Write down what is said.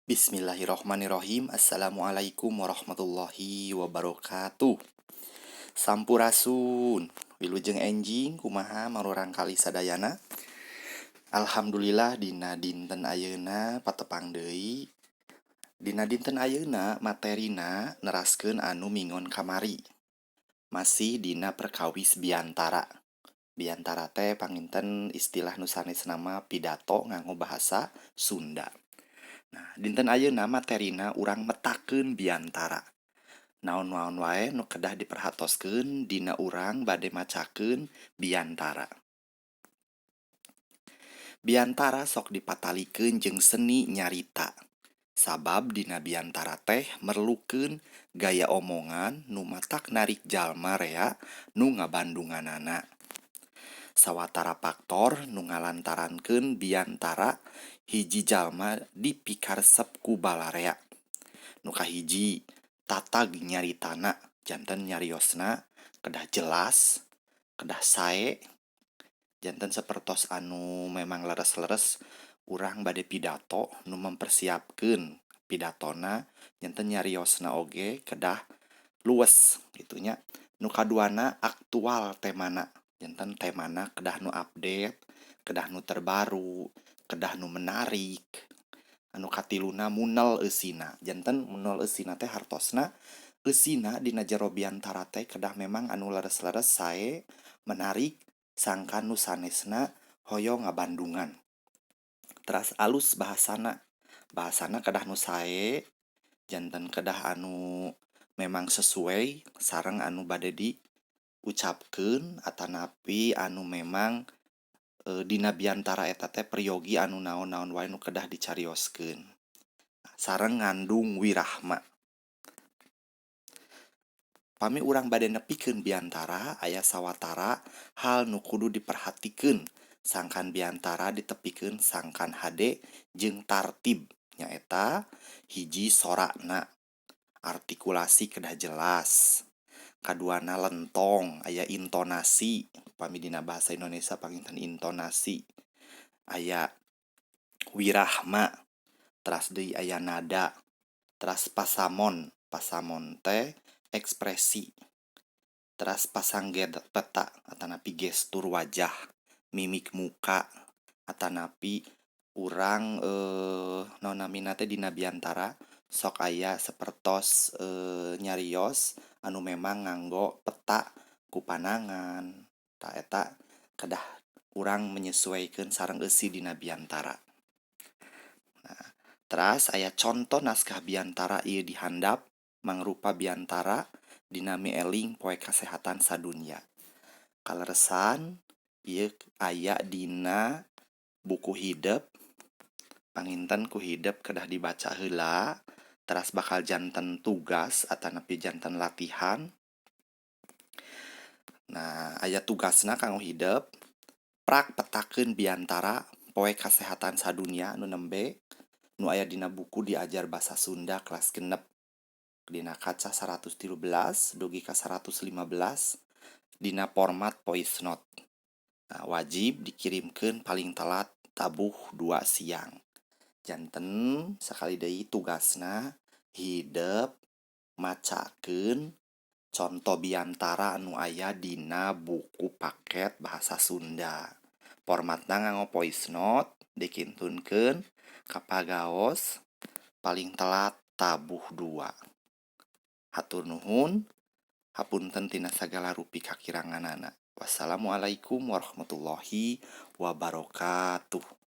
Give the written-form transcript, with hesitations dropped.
Bismillahirrohmanirrohim. Assalamualaikum warahmatullahi wabarakatuh. Sampurasun. Wilujeng enjing kumaha marurang kali sadayana. Alhamdulillah dina dinten ayeuna patepang deui. Dina dinten ayeuna materina neraskeun anu mingon kamari. Masih dina perkawis biantara. Biantara teh panginten istilah nu sanes nama pidato nganggo bahasa Sunda. Nah, dinten ayeuna materina urang metakeun biantara. Naon-naon wae nu kedah diperhatoskeun dina urang bade macakeun biantara. Biantara sok dipatalikeun jeung seni nyarita. Sabab dina biantara teh merlukeun gaya omongan nu matak narik jalma rea nu ngabandunganana. Sawatara faktor nu ngalantarankeun biantara hiji jalma dipikaresep ku balarea. Nu kahiji, tatag nyaritana, janten nyariosna kedah jelas, kedah sae, janten sapertos anu memang leres-leres urang bade pidato nu mempersiapkeun pidatona, janten nyariosna oge kedah luwes gitunya. Nu kaduana aktual temana, janten temana kedah nu update, kedah nu terbaru, kedah nu menarik. Anu katiluna munel eusina, janten munel eusina teh hartosna eusina dina jero biantara teh kedah memang anu leres-leres sae, menarik, sangkan nu sanesna hoyong ngabandungan. Teras alus bahasana, bahasana kedah nu sae, janten kedah anu memang sesuai sareng anu bade diucapkeun atanapi anu memang dina biantara eta teh priyogi anu naon-naon wae nu kedah dicarioskeun. Sareng ngandung wirahma. Pami urang bade nepikeun biantara aya sawatara hal nu kudu diperhatikeun sangkan biantara ditepikeun sangkan hade jeung tartib nyaeta hiji sorana, artikulasi kedah jelas. Kaduana lentong, aya intonasi, pami dina bahasa Indonesia panginten intonasi. Aya wirahma, teras deui aya nada, teras pasamon, pasamon teh ekspresi. Teras peta atanapi gestur wajah, mimik muka, atanapi urang nonamina teh dina biantara sok aya sapertos nyarios anu memang nganggo peta ku panangan. Ta eta kedah urang menyesuaikeun sareng eusi dina biantara. Nah, teras aya contoh naskah biantara ieu dihandap mangrupa biantara dina mieling poe kasehatan sadunya. Kaleresan ieu aya dina buku hidep panginten ku hidep kedah dibaca heula, teras bakal janten tugas atanapi janten latihan. Nah, aya tugasna kanggo hidep prak petakeun biantara poe kasehatan sadunya nu nembe nu aya dina buku diajar basa Sunda kelas genep dina kaca 113 dugi ka 115 dina format voice note. Nah, wajib dikirimkeun paling telat tabuh 2 siang. Janten sakali deui tugasna hidep macakeun contoh biantara anu aya dina buku paket bahasa Sunda. Formatna nganggo voice note, dikintunkeun ka pagaos paling telat tabuh 2. Hatur nuhun, hapunten tina sagala rupi kakiranganana. Wassalamualaikum warahmatullahi wabarakatuh.